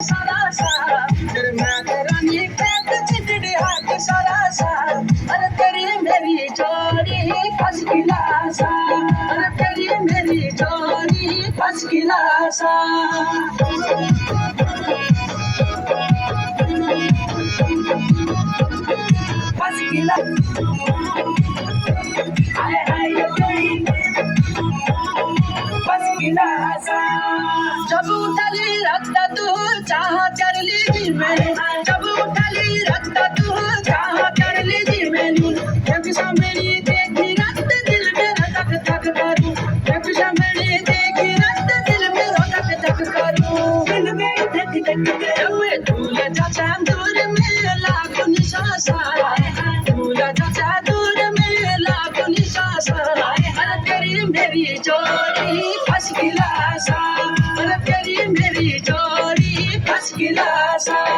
सारा सा तेरे मैं तेरा नी पैक चिकड़ी हाथ सारा सा अरे तेरी मेरी जोड़ी फस गिलासा अरे तेरी मेरी जोड़ी फस गिलासा फस गिला हाय हाय जोड़ी फस गिलासा जब उठली रखता तू चाह कर लीजी मैंने जब उठली रखता तू चाह कर लीजी मैंने एक मेरी देखी रक्त दिल मेरा धक धक करूं एक मेरी देखी रक्त दिल मेरा धक धक करूं दिल में धक धक करूं दूल्हा चाचा दूर में लाखों निशासा दूल्हा चाचा दूर में लाखों निशासा अरे तेरी मेरी जोड़ी फस गिलासा अरे तेरी मेरी जोड़ी फस गिलासा